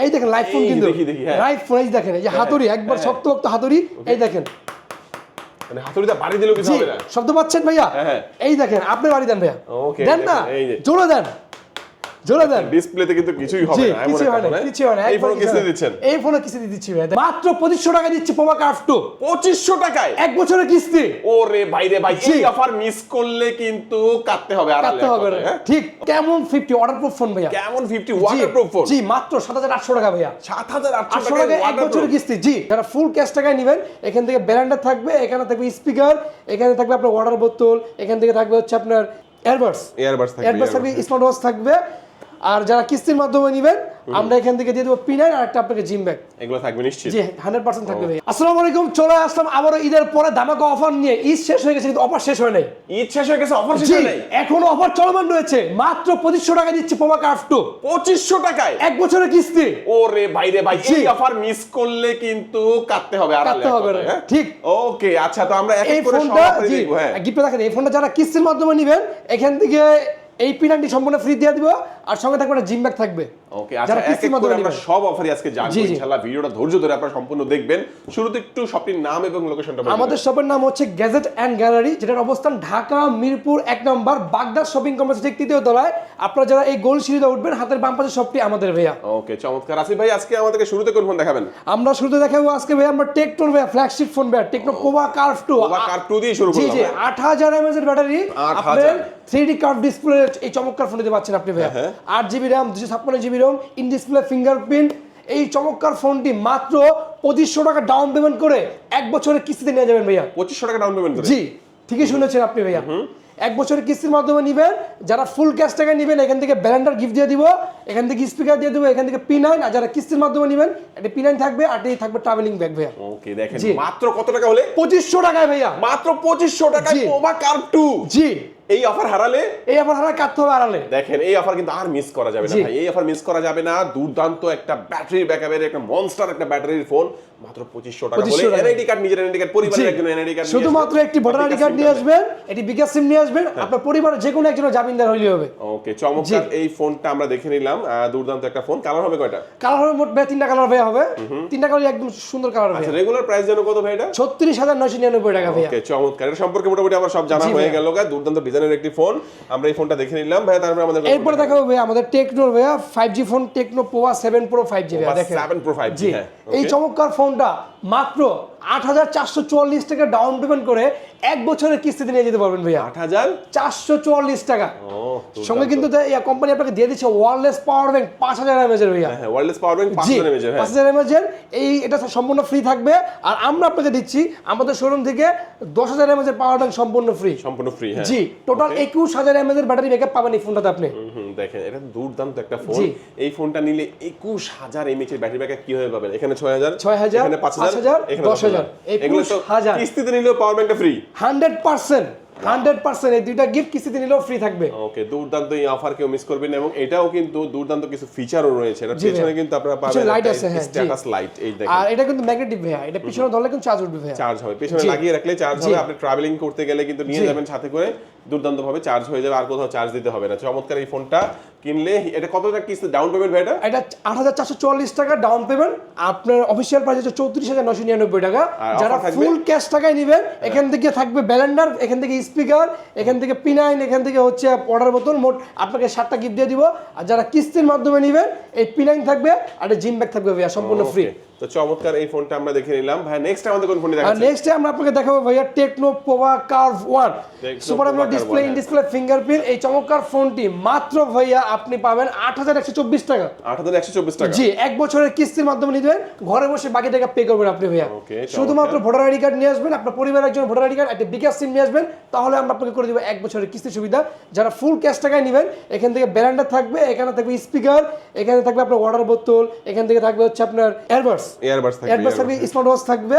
এই দেখেন live phone কিন্তু লাইভ ফোন এই দেখেন এই যে হাতুড়ি একবার শক্ত শক্ত হাতুড়ি এই দেখেন মানে হাতুড়িতে বাড়ি দিলেও কিছু হবে না শব্দ পাচ্ছেন ভাইয়া এই দেখেন আপনি বাড়ি দেন ভাইয়া দেন না জোরে দেন ডিসপ্লেতে কিন্তু কিছুই হবে না এমন একটা কিছু হয় না এই ফোন কিস্তি দিচ্ছেন এই ফোনে কিস্তি দিচ্ছি ভাই মাত্র 2500 টাকা দিচ্ছি পোভা কার্ভ 2 2500 টাকায় এক বছরের কিস্তি ওরে ভাই রে ভাই এই অফার মিস করলে কিন্তু কাটতে হবে আর ঠিক কেমন 50 ওয়াটারপ্রুফ ফোন ভাইয়া কেমন 50 ওয়াটারপ্রুফ ফোন জি মাত্র 7800 টাকা ভাইয়া 7800 টাকা এক বছরের কিস্তি জি যারা ফুল ক্যাশ টাকায় নেবেন এখান থেকে ব্যালেন্ডার থাকবে এখানে থাকবে স্পিকার এখানে থাকবে আপনার ওয়াটার বোতল এখান থেকে থাকবে হচ্ছে আপনার এয়ারবাডস থাকবে স্মার্ট ওয়াচ থাকবে আর যারা কিস্তির মাধ্যমে নেবেন আমরা এখান থেকে দিয়ে দেবো P9 আর একটা আপনাকে জিম ব্যাগ এগুলো থাকবে নিশ্চিত জি 100% থাকবে ভাই আসসালামু আলাইকুম চলে আসলাম আবারো ঈদের পরে ধামাকা অফার নিয়ে ঈদ শেষ হয়ে গেছে কিন্তু অফার শেষ হয় নাই ঈদ শেষ হয়ে গেছে অফার শেষ হয় নাই এখনো অফার চলমান রয়েছে মাত্র 2500 টাকা দিচ্ছে পোভা কার্ভ 2 2500 টাকায় এক বছরের কিস্তি ওরে ভাই রে ভাই এই অফার মিস করলে কিন্তু কাটতে হবে আর ঠিক ওকে আচ্ছা তো আমরা এক এক করে সব অফার দেখব হ্যাঁ গিফট দেখেন এই ফোনটা যারা কিস্তির মাধ্যমে নেবেন এখান থেকে এই P9 সম্পূর্ণ ফ্রি দিয়ে দিব আর সঙ্গে থাকবে একটা জিম ব্যাগ থাকবে ওকে আচ্ছা এক এক করে আমরা সব অফারই আজকে জানবো ইনশাআল্লাহ ভিডিওটা ধৈর্য ধরে আপনারা সম্পূর্ণ দেখবেন শুরুতে একটু শপটির নাম এবং লোকেশনটা বলুন আমাদের শপের নাম হচ্ছে গ্যাজেট এন্ড গ্যালারি যেটার অবস্থান ঢাকা মিরপুর 1 নম্বর বাগদাদ শপিং কমপ্লেক্স ঠিক তৃতীয় তলায় আপনারা যারা এই গোল সিঁড়িতে উঠবেন হাতের বাম পাশে শপটি আমাদের ভাইয়া ওকে চমৎকার আসিফ ভাই আজকে আমাদেরকে শুরুতে কোন ফোন দেখাবেন আমরা শুরুতে দেখাবো আজকে ভাই আমরা টেকনোর ভাইয়া ফ্ল্যাগশিপ ফোন ভাইয়া techno Pova curve 2 Pova curve 2 দিয়ে শুরু করব জি 8000 mAh এর ব্যাটারি আপনাদের 3D কার্ভ ডিসপ্লে এই চমৎকার ফোন দিতে পাচ্ছেন আপনি ভাইয়া 8GB RAM 256GB ROM in display fingerprint এই চমৎকার ফোনটি মাত্র 2500 টাকা ডাউন পেমেন্ট করে এক বছরের কিস্তিতে নিয়ে যাবেন ভাইয়া 2500 টাকা ডাউন পেমেন্ট করে জি ঠিকই শুনেছেন আপনি ভাইয়া এক বছরের কিস্তির মাধ্যমে নেবেন যারা ফুল ক্যাশ টাকা নেবেন এখান থেকে ব্যালেন্ডার গিফট দিয়ে দিব এখান থেকে স্পিকার দিয়ে দেবো এখান থেকে P9 আর যারা কিস্তির মাধ্যমে নেবেন একটা P9 থাকবে আর এই থাকবে ট্রাভেলিং ব্যাগ ভাইয়া ওকে দেখেন মাত্র কত টাকা হলে 2500 টাকায় ভাইয়া মাত্র 2500 টাকায় পোভা কার্ভ 2 জি এই অফার হারালে কাটতে হবে আড়ালে দেখেন এই অফার কিন্তু আর মিস করা যাবে না ভাই এই অফার মিস করা যাবে না দুর্দান্ত একটা ব্যাটারি ব্যাকআপের একটা মনস্টার একটা ব্যাটারির ফোন মাত্র 2500 টাকা বলে এনআইডি কার্ড নিজের এনআইডি কার্ড পরিবারের একজন এনআইডি কার্ড শুধুমাত্র একটি ভোটার আইডি কার্ড নিয়ে আসবেন এটি বিকাশ সিম নিয়ে আসবেন আপনার পরিবারের যে কোনো একজনের জামিনদার হইলে হবে ওকে চমৎকার এই ফোনটা আমরা দেখে নিলাম দুর্দান্ত একটা ফোন কালার হবে কয়টা কালার হবে মোট তিনটা কালার ভাই হবে তিনটা কালার একদম সুন্দর কালার হবে আচ্ছা রেগুলার প্রাইস জানো কত ভাই এটা 36999 টাকা ভাই ওকে চমৎকার এর সম্পর্কে মোটামুটি আমার সব জানা হয়ে গেল দুর্দান্ত ডিজাইনের একটি ফোন আমরা এই ফোনটা দেখে নিলাম ভাই তারপর আমাদের এরপর দেখাবো ভাই আমাদের টেকনোর ভাই 5G phone techno Pova 7 Pro 5G ভাই দেখেন 7 Pro 5G হ্যাঁ এই চমৎকার ফোনটা মাত্র 8444 টাকা ডাউন পেমেন্ট করে এক বছরের কিস্তিতে নিয়ে যেতে পারবেন ভাইয়া 8444 টাকা সঙ্গে কিন্তু কোম্পানি আপনাকে দিয়ে দিচ্ছে ওয়্যারলেস পাওয়ার ব্যাংক 5000 mAh এর ভাইয়া হ্যাঁ ওয়্যারলেস পাওয়ার ব্যাংক 5000 mAh হ্যাঁ 5000 mAh এর এই এটা সম্পূর্ণ ফ্রি থাকবে আর আমরা আপনাকে দিচ্ছি আমাদের শোরুম থেকে 10000 mAh এর পাওয়ার ব্যাংক সম্পূর্ণ ফ্রি হ্যাঁ জি টোটাল 21000 mAh এর ব্যাটারি ব্যাকআপ পাবেন এই ফোনটাতে আপনি দেখেন এটা দুর্দান্ত একটা ফোন এই ফোনটা নিলে 21000 mAh এর ব্যাটারি ব্যাকআপ কিভাবে পাবেন এখানে 6000 এখানে 5000 এখানে 10000 এগুলো তো কিস্তিতে নিলেও পাওয়ার ব্যাংকটা ফ্রি 100% এই দুইটা গিফট কিস্তিতে নিলেও ফ্রি থাকবে ওকে দুর্দান্ত এই অফার কেউ মিস করবেন এবং এটাও কিন্তু দুর্দান্ত কিছু ফিচারও রয়েছে এটা পিছনে কিন্তু আপনারা পাবেন লাইট আছে হ্যাঁ স্ট্যাটাস লাইট এই দেখেন আর এটা কিন্তু ম্যাগনেটিক ভাইয়া এটা পিছনে ধরলে কিন্তু চার্জ উঠবে ভাইয়া চার্জ হবে পিছনে লাগিয়ে রাখলে চার্জ হবে আপনি ট্রাভেলিং করতে গেলে কিন্তু নিয়ে যাবেন সাথে করে দুর্দান্ত ভাবে চার্জ হয়ে যাবে আর কোথাও চার্জ দিতে হবে না চমৎকার এই ফোনটা কিনলে এটা কত টাকা কিস্তি ডাউন পেমেন্ট ভাই এটা 8444 টাকা ডাউন পেমেন্ট আপনার অফিশিয়াল প্রাইস হচ্ছে 34999 টাকা যারা ফুল ক্যাশ টাকায় নেবেন এখান থেকে থাকবে ব্যালেন্ডার এখান থেকে স্পিকার এখান থেকে P9 এখান থেকে হচ্ছে ওয়াটার বোতল মোট আপনাকে 7টা গিফট দিয়ে দিব আর যারা কিস্তির মাধ্যমে নেবেন এই P9 থাকবে আর একটা জিম ব্যাগ থাকবে ভাইয়া সম্পূর্ণ ফ্রি তো চমৎকার এই ফোনটা আমরা দেখে নিলাম ভাই নেক্সট আমাদের কোন ফোনটি দেখাচ্ছেন নেক্সট আমরা আপনাকে দেখাবো ভাইয়া techno Pova curve 1 super AMOLED display in display fingerprint এই চমৎকার ফোনটি মাত্র ভাইয়া আপনি পাবেন 8124 টাকা 8124 টাকা জি এক বছরের কিস্তির মাধ্যমে নিবেন ঘরে বসে বাকি টাকা পে করবেন আপনি ভাইয়া শুধুমাত্র ভোটার আইডি কার্ড নিয়ে আসবেন আপনার পরিবারের একজন ভোটার আইডি কার্ড একটা বিকাশ সিম নিয়ে আসবেন তাহলে আমরা আপনাকে করে দেব এক বছরের কিস্তি সুবিধা যারা ফুল ক্যাশ টাকায় নেবেন এখান থেকে ব্যালেন্ডার থাকবে এখানে থাকবে স্পিকার এখানে থাকবে আপনার ওয়াটার বোতল এখান থেকে থাকবে হচ্ছে আপনার এয়ারবাডস থাকবে স্মার্ট ওয়াচ থাকবে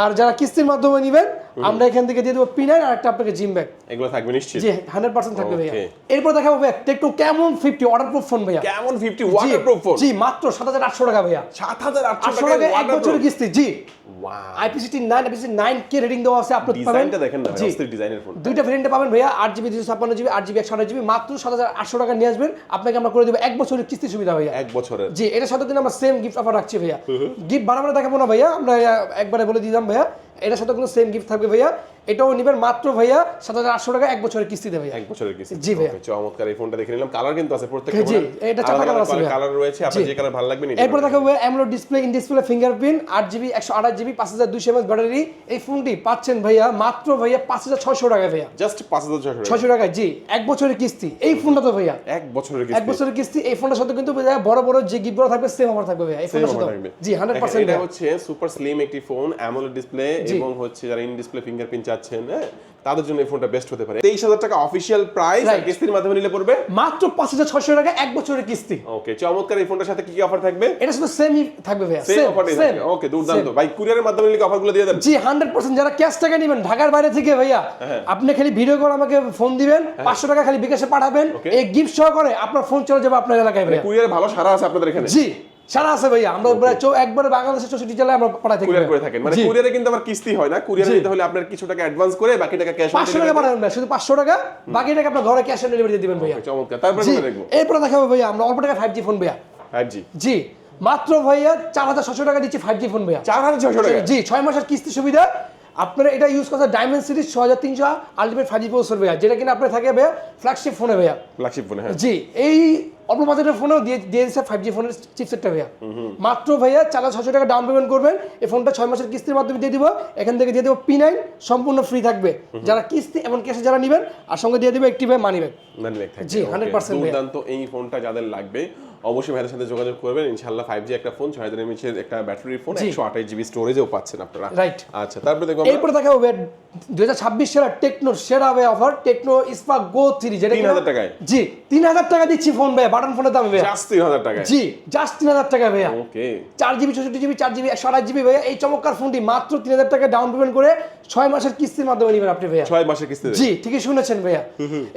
আর যারা কিস্তির মাধ্যমে নেবেন আমরা এখান থেকে দিয়ে দেবো P9 আর একটা আপনাকে জিম ব্যাগ। এগুলো থাকবে নিশ্চিত? জি 100% থাকবে ভাইয়া। এরপর দেখাবো ভাইয়া টেকনো ক্যামন 50 ওয়াটারপ্রুফ ফোন ভাইয়া। Camon 50 waterproof phone? জি মাত্র 7800 টাকা ভাইয়া। 7800 টাকা এক বছরের কিস্তি। জি ওয়াও, IP69 কে রেটিং দেওয়া আছে আপনি পাবেন। ডিজাইনটা দেখেন না, অস্থির ডিজাইনের ফোন। দুইটা ভেরিয়েন্টে পাবেন ভাইয়া, 8GB 256GB 8GB 128GB মাত্র 7800 টাকা নিয়ে আসবেন, আপনাকে আমরা করে দেব এক বছরের কিস্তি সুবিধা ভাইয়া। এক বছরের? জি এটার সাথে কিন্তু আমরা সেম গিফট অফার রাখছি ভাইয়া। গিফট বারবার দেখাবো না ভাইয়া, আমরা একবারে বলে দিলাম ভাইয়া, এটার সাথে কোনো সেম গিফট থাকবে ভাইয়া। এটাও নিবেন মাত্র ভাইয়া 7800 টাকা এক বছরের কিস্তি দেবে ভাইয়া। এক বছরের কিস্তি? জি ভাইয়া। চমৎকার এই ফোনটা দেখে নিলাম। কালার কিন্তু আছে প্রত্যেকটা জি এটা চারটা কালার আছে ভাইয়া। কালার রয়েছে, আপনার যে কালার ভালো লাগবে নিতে। এরপর দেখাবো ভাইয়া AMOLED display, in display fingerprint, 8GB 128GB 5200 mAh battery. এই ফোনটি পাচ্ছেন ভাইয়া মাত্র ভাইয়া 5600 টাকা ভাইয়া। জাস্ট 5600 টাকা। জি এক বছরের কিস্তি এই ফোনটা তো ভাইয়া। এক বছরের কিস্তি? এক বছরের কিস্তি। এই ফোনটার সাথে কিন্তু ভাইয়া বড় বড় যে গিফটগুলো থাকবে সেম অফার থাকবে ভাইয়া এই ফোনটার সাথে। জি 100%। এটা হচ্ছে সুপার স্লিম একটি ফোন, AMOLED ডিসপ্লে এবং হচ্ছে যারা ইন ডিসপ্লে ফিঙ্গারপ্রিন্ট চাচ্ছেন হ্যাঁ তাদের জন্য এই ফোনটা বেস্ট হতে পারে। 23000 টাকা অফিশিয়াল প্রাইস, আর কিস্তির মাধ্যমে নিলে পড়বে মাত্র 5600 টাকা এক বছরের কিস্তি। ওকে চমৎকার। এই ফোনটার সাথে কি কি অফার থাকবে? এটা শুধু সেমই থাকবে ভাইয়া, সেম অফারই থাকবে। ওকে দুর্দান্ত ভাই। কুরিয়ারের মাধ্যমে নিলে অফারগুলো দিয়ে দেন? জি 100%। যারা ক্যাশ টাকা নেবেন ঢাকার বাইরে থেকে ভাইয়া, আপনি খালি ভিডিও কল আমাকে ফোন দিবেন, 500 টাকা খালি বিকাশে পাঠাবেন, এই গিফট সহ করে আপনার ফোন চলে যাবে আপনার এলাকায় ভাইয়া। কুরিয়ারে ভালো সারা আছে আপনাদের এখানে? জি সারা আছে ভাইয়া, আমরা একবারে বাংলাদেশের 64 জেলায় আমরা পাঠাই থাকি। কুরিয়ার করে থাকেন মানে? কুরিয়ারে কিন্তু আবার কিস্তি হয় না, কুরিয়ারে নিতে হলে আপনার কিছু টাকা অ্যাডভান্স করে বাকি টাকা ক্যাশ 500 টাকা পাঠাবেন না, শুধু 500 টাকা, বাকি টাকা আপনার ঘরে ক্যাশ অন ডেলিভারি দিবেন ভাইয়া। চমৎকার। তারপরে কি দেখবো? এরপর দেখাবো ভাইয়া আমরা অল্প টাকা 5G ফোন ভাইয়া। 5G? জি মাত্র ভাইয়া 4600 টাকা দিচ্ছি 5G ফোন ভাইয়া। 4600 টাকা? জি 6 মাসের কিস্তি সুবিধা। আপনারা এটা ইউজ করতে Dimensity 6300 আলটিমেট 5G প্রসেসর ভাইয়া, যেটা কিনা আপনার থাকে ভাইয়া ফ্ল্যাগশিপ ফোনে ভাইয়া। ফ্ল্যাগশিপ ফোনে? হ্যাঁ জি এই অল্প বাজেটের ফোনেও দিয়ে দিচ্ছে 5G ফোনের চিপসেটটা ভাইয়া। মাত্র ভাইয়া 4600 টাকা ডাউন পেমেন্ট করবেন, এই ফোনটা 6 মাসের কিস্তির মাধ্যমে দিয়ে দিব। এখান থেকে দিয়ে দেবো P9 সম্পূর্ণ ফ্রি থাকবে যারা কিস্তি এবং ক্যাশে যারা নেবেন, আর সঙ্গে দিয়ে দেবো একটি ভাই মানি ব্যাগ। জি 100%। দুর্দান্ত। এই ফোনটা যাদের লাগবে অবশ্যই ভাইয়ের সাথে যোগাযোগ করবেন। ইনশাআল্লাহ 5G একটা ফোন, 6000 mAh এর একটা ব্যাটারি ফোন, 128GB স্টোরেজও পাচ্ছেন আপনারা। রাইট। আচ্ছা তারপরে দেখো এরপর দেখাবো 2026 সালের টেকনো সেরা ভাই অফার, টেকনো স্পার্ক গো 3, যেটা 3000 টাকায়? জি 3000 টাকা দিচ্ছি ফোন ভাই, বাটন ফোনের দাম ভাই জাস্ট 3000 টাকায়? জি জাস্ট 3000 টাকা ভাইয়া। ওকে 4GB 64GB 4GB 128GB ভাইয়া। এই চমৎকার ফোনটি মাত্র 3000 টাকা ডাউন পেমেন্ট করে 6 মাসের কিস্তির মাধ্যমে নেবেন আপনি ভাইয়া। 6 মাসের কিস্তি? জি ঠিকই শুনেছেন ভাইয়া।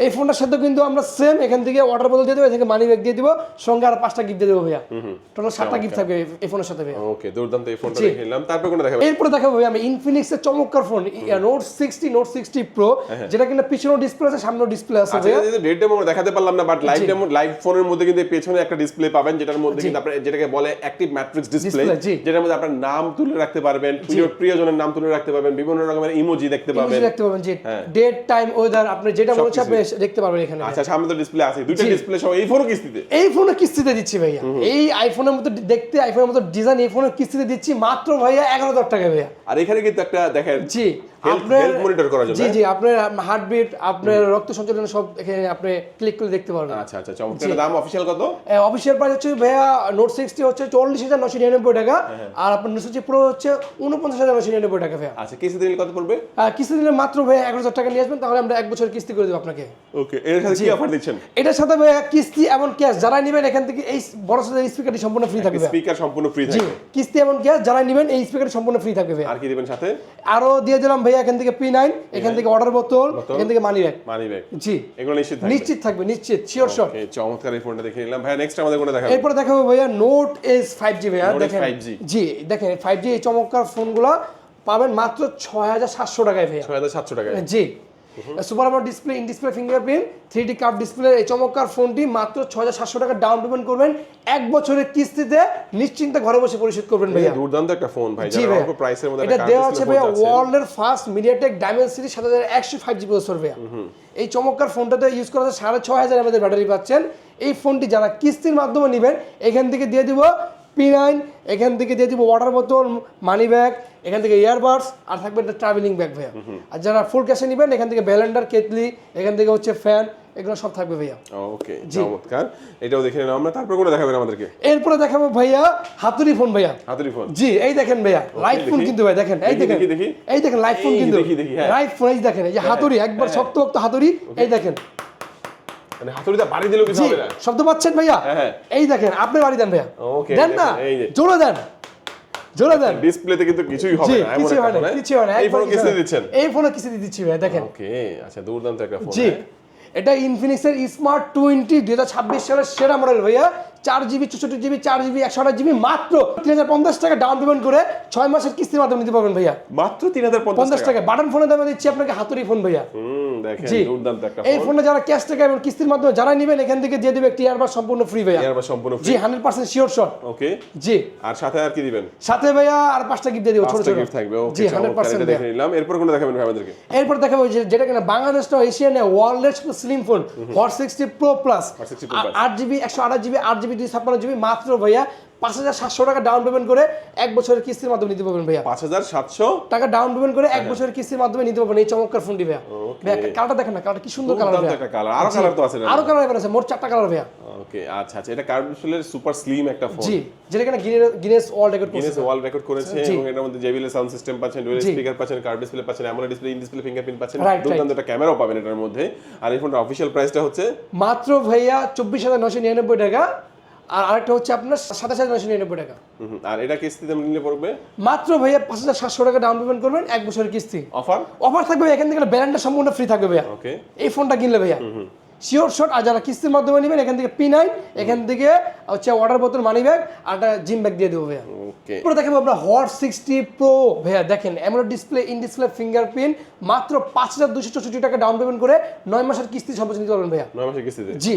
এই ফোনটার সাথে কিন্তু আমরা সেম এখান থেকে ওয়াটার বোতল দিয়ে দেবো, এখানে মানি ব্যাগ দিয়ে দিব, সঙ্গে আর 5টা গিফট দিয়ে দেবো ভাইয়া। টোটাল 7টা গিফট থাকবে এই ফোনের সাথে ভাইয়া। ওকে দুর্দান্ত। এই ফোনটা দেখে নিলাম। তারপর কোনটা দেখাবো? এরপর দেখাবো ভাই আমি ইনফিনিক্সের চমৎকার ফোন নোট 60 প্রো, যেটা কিনা পিছনেও ডিসপ্লে আছে সামনেও ডিসপ্লে আছে ভাইয়া। আচ্ছা ডেট ডেমো দেখাতে পারলাম না, বাট লাইভ ডেমো লাইভ ফোনের মধ্যে কিন্তু পেছনে একটা ডিসপ্লে পাবেন, যেটার মধ্যে কিন্তু আপনারা যেটাকে বলে অ্যাক্টিভ ম্যাট্রিক্স ডিসপ্লে, যেটার মধ্যে আপনার নাম তুলে রাখতে পারবেন, প্রিয়জনের নাম তুলে রাখতে পারবেন, বিভিন্ন রকমের ইমোজি দেখতে পাবেন, জি ডেট টাইম ওয়েদার আপনি যেটা মনে হচ্ছে আপনি দেখতে পারবেন এখানে। আচ্ছা সামনে তো ডিসপ্লে আছে, দুইটা ডিসপ্লে সহ এই ফোনও কিস্তিতে? এই ফোনে কিস্তিতে দিচ্ছি ভাইয়া। এই আইফোনের মতো দেখতে, আইফোনের মতো ডিজাইন, এই ফোনের কিস্তিতে দিচ্ছি মাত্র ভাইয়া 11000 টাকা ভাইয়া। আর এখানে কিন্তু একটা দেখেন জি আপনার মনিটর করার জন্য। জি আপনার হার্টবিট, আপনার রক্ত সঞ্চালন সব এখানে আপনি ক্লিক করে দেখতে পারবেন। আচ্ছা আচ্ছা চমৎকার। দাম অফিশিয়াল কত? অফিশিয়াল প্রাইস হচ্ছে ভাইয়া নোট 60 হচ্ছে 40999 টাকা, আর আপনার নোট 60 প্রো হচ্ছে 49999 টাকা ভাইয়া। আচ্ছা কিস্তি দিলে কত পড়বে? কিস্তি দিলে মাত্র ভাইয়া 11000 টাকা নিয়ে আসবেন, তাহলে আমরা এক বছর কিস্তি করে দেব আপনাকে। ওকে এর সাথে কি অফার দিচ্ছেন? এটার সাথে ভাইয়া কিস্তি এবং ক্যাশ যারা নেবেন এখান থেকে এই বড় সাইজের স্পিকারটি সম্পূর্ণ ফ্রি থাকবে। স্পিকার সম্পূর্ণ ফ্রি থাকবে? কিস্তি এবং ক্যাশ যারা নেবেন এই স্পিকারটি সম্পূর্ণ ফ্রি থাকবে ভাইয়া। আর কি দিবেন সাথে? আরো দিয়ে দিলাম ভাইয়া এখান থেকে P9, এখান থেকে ওয়াটার বোতল, এখান থেকে মানি ব্যাগ। জি এগুলো নিশ্চিত থাকবে নিশ্চিত শিওর শট। ওকে চমৎকার। এই ফোনটা দেখে নিলাম। ভাই নেক্সট আমাদের কোনটা দেখাবো? এরপর দেখাবো ভাইয়া নোট এস 5G ভাইয়া। দেখেন 5G? জি দেখেন 5G এই চমৎকার ফোনগুলো পাবেন মাত্র 6700 টাকায় ভাইয়া। 6700 টাকায়? জি super AMOLED display, in display fingerprint, 3D curve display, এই চমৎকার ফোনটি মাত্র 6700 টাকা ডাউন পেমেন্ট করবেন, এক বছরের কিস্তিতে নিশ্চিন্তে ঘরে বসে পরিশোধ করবেন ভাইয়া। দুর্দান্ত একটা ফোন ভাই, যারা অল্প প্রাইসের মধ্যে এটা দেওয়া আছে ভাইয়া ওয়ার্ল্ডের first MediaTek Dimensity 7100 5G processor ভাইয়া। এই চমৎকার ফোনটাতে ইউজ করা 6500 mAh ব্যাটারি পাচ্ছেন। এই ফোনটি যারা কিস্তির মাধ্যমে নেবেন এখান থেকে দিয়ে দিব P9, এখান থেকে দিয়ে দিব ওয়াটার বোতল, মানি ব্যাগ, এখান থেকে ইয়ারবাডস, আর থাকবে একটা ট্রাভেলিং ব্যাগ ভাইয়া। আর যারা ফুল ক্যাশে নেবেন এখান থেকে ব্যালেন্ডার, কেটলি, এখান থেকে হচ্ছে ফ্যান, এগুলো সব থাকবে ভাইয়া। ওকে চমৎকার। এটাও দেখে নিলাম আমরা। তারপর কোনটা দেখাবেন আমাদেরকে? এরপরে দেখাবো ভাইয়া হাতুড়ি ফোন ভাইয়া। হাতুড়ি ফোন? জি এই দেখেন ভাইয়া লাইভ ফোন কিন্তু ভাই, দেখেন এই দেখেন, এই দেখেন লাইভ ফোন কিন্তু লাইভ ফোন। এই দেখেন এই যে হাতুড়ি, একবার শক্ত শক্ত হাতুড়ি, এই দেখেন মানে হাতুড়িটা বাড়ি দিলেও কিছু হবে না। শব্দ পাচ্ছেন ভাইয়া? এই দেখেন আপনি বাড়ি দেন ভাইয়া, দেন না জোরে দেন। জোরে দেন। ডিসপ্লেতে কিন্তু কিছুই হবে জি, না, এমন কিছু একটা হয় না, ফোন, কিছু হয় না, এই একবার ফোন কিছু কিস্তি হয় না। দিচ্ছেন? এই ফোনে কিস্তি দিচ্ছি ভাই, দেখেন। ওকে, আচ্ছা, দুর্দান্ত একটা ফোন। জি, এটা ইনফিনিক্সের স্মার্ট 20 2026 সালের সেরা মডেল ভাইয়া। 4GB 64GB 4GB 128GB মাত্র 3050 টাকা ডাউন পেমেন্ট করে 6 মাসের কিস্তির মাধ্যমে নিতে পারবেন ভাইয়া। মাত্র 3050 50 টাকা বাটন ফোনের দামে দিচ্ছি আপনাকে হাতুড়ি ফোন ভাইয়া। দেখেন জি, দুর্দান্ত একটা এই ফোন। ফোনে যারা ক্যাশ টাকা এবং কিস্তির মাধ্যমে যারা নেবেন এখান থেকে দিয়ে দেবে একটি ইয়ারবাড সম্পূর্ণ ফ্রি ভাইয়া। ইয়ারবাড সম্পূর্ণ জি, ফ্রি। 100% sure shot. ওকে, জি, আর সাথে আর কি দিবেন? সাথে ভাইয়া আর 5টা গিফট দিয়ে দিব, ছোট পাঁচটা ছোট গিফট থাকবে। জি, ওকে, 100% এটা দেখে নিলাম। এরপর কোনটা দেখাবেন ভাই আমাদেরকে? এরপর দেখাবো যেটা কিনা বাংলাদেশ না এশিয়া না ওয়ার্ল্ডের slim phone hot 60 pro plus 60 Pro Plus। 8GB 128GB 8GB 256GB মাত্র ভাইয়া 5700 টাকা ডাউন পেমেন্ট করে 1 বছরের কিস্তির মাধ্যমে নিতে পারবেন ভাইয়া। 5700 টাকা ডাউন পেমেন্ট করে 1 বছরের কিস্তির মাধ্যমে নিতে পারবেন এই চমৎকার ফোনটি ভাইয়া। ভাইয়া কালারটা দেখেন না, কালারটা কি সুন্দর কালার দুর্দান্ত ভাইয়া। একটা কালার। আরো কালার তো আছে না? আরো কালার আছে, মোট 4টা কালার ভাইয়া। ওকে, আচ্ছা আচ্ছা, এটা কার্ভ ডিসপ্লের সুপার স্লিম একটা ফোন। জি, যেটা কিনা গিনেস ওয়ার্ল্ড রেকর্ড গিনেস করছে। ওয়ার্ল্ড রেকর্ড করেছে জি। এবং এটার মধ্যে JBL সাউন্ড সিস্টেম পাচ্ছেন, ডুয়াল জি। স্পিকার পাচ্ছেন, কার্ভ ডিসপ্লে পাচ্ছেন, AMOLED display, in display fingerprint পাচ্ছেন, Right, দুর্দান্ত একটা ক্যামেরাও পাবেন এটার মধ্যে। আর এই ফোনটার অফিশিয়াল প্রাইসটা হচ্ছে মাত্র ভাইয়া 24999 টাকা, আর আরেকটা হচ্ছে আপনার 27999 টাকা। আর এটা কিস্তিতে নিলে পড়বে মাত্র ভাইয়া 5700 টাকা ডাউন পেমেন্ট করবেন 1 বছরের কিস্তি। অফার। অফার থাকবে এখান থেকে ব্যালেন্সটা সম্পূর্ণ ফ্রি থাকবে ভাইয়া ওকে, এই ফোনটা কিনলে ভাইয়া। Sure shot. আর যারা কিস্তির মাধ্যমে নেবেন এখান থেকে P9, এখান থেকে হচ্ছে ওয়াটার বোতল, মানি ব্যাগ আর একটা জিম ব্যাগ দিয়ে দেবো ভাইয়া। ওকে, এরপরে দেখাবো আমরা হট 60 প্রো ভাইয়া। দেখেন AMOLED display, in display fingerprint মাত্র 5264 টাকা ডাউন পেমেন্ট করে 9 মাসের কিস্তি সর্বোচ্চ নিতে পারবেন ভাইয়া। 9 মাসের কিস্তিতে। জি,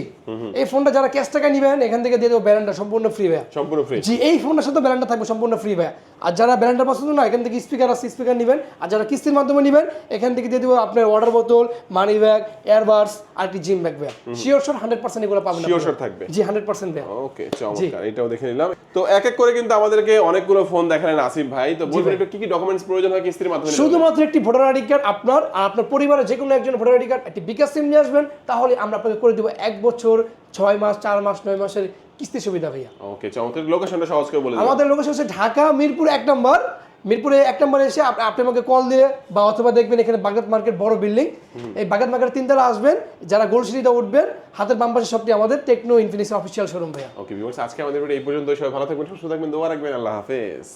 এই ফোনটা যারা ক্যাশ টাকা নেবেন এখান থেকে দিয়ে দেবো ব্যালেন্সটা সম্পূর্ণ ফ্রি ভাইয়া। সম্পূর্ণ ফ্রি। জি, এই ফোনটার সাথে ব্যালেন্সটা থাকবে সম্পূর্ণ ফ্রি ভাইয়া। আর যারা ব্যালেন্সটা পছন্দ না এখান থেকে স্পিকার আছে, স্পিকার নেবেন। আর যারা কিস্তির মাধ্যমে নেবেন এখান থেকে দিয়ে দেবো আপনার ওয়াটার বোতল, মানি ব্যাগ, এয়ারবাডস আর একটি জিম ব্যাগ ভাইয়া। শিওর শট 100% এগুলো পাবেন। শিওর শট থাকবে। জি, 100% ভাইয়া। ওকে, চমৎকার, এটাও দেখে নিলাম। তো এক এক করে কিন্তু আমাদেরকে অনেকগুলো ফোন দেখালেন আসিফ ভাই। তো বলবেন একটু কি কি ডকুমেন্টস প্রয়োজন হয় কিস্তির মাধ্যমে? শুধুমাত্র একটি ভোটার আইডি কার্ড আপনার আর আপনার পরিবারের যে কোনো একজন ভোটার আইডি কার্ড, একটি বিকাশ সিম নিয়ে আসবেন, তাহলে আমরা আপনাকে করে দেবো 1 বছর 6 মাস 4 মাস 9 মাসের কিস্তি সুবিধা ভাইয়া। ওকে, চমৎকার। লোকেশনটা সহজ করে বলে দিন। আমাদের লোকেশন হচ্ছে ঢাকা মিরপুর 1 নম্বর। মিরপুরে 1 নম্বরে এসে আপনি আমাকে কল দিয়ে বা অথবা দেখবেন এখানে বাগদাদ মার্কেট বড় বিল্ডিং, এই বাগদাদ মার্কেট 3 তলা আসবেন, যারা গোলসিটিতে উঠবেন হাতের বাম পাশে সবটি আমাদের টেকনো ইনফিনিক্স অফিসিয়াল শোরুম ভাইয়া। ওকে ভিউয়ার্স, আজকে আমাদের ভিডিও এই পর্যন্ত। সবাই ভালো থাকবেন, সুস্থ থাকবেন, দোয়া রাখবেন। আল্লাহ হাফেজ।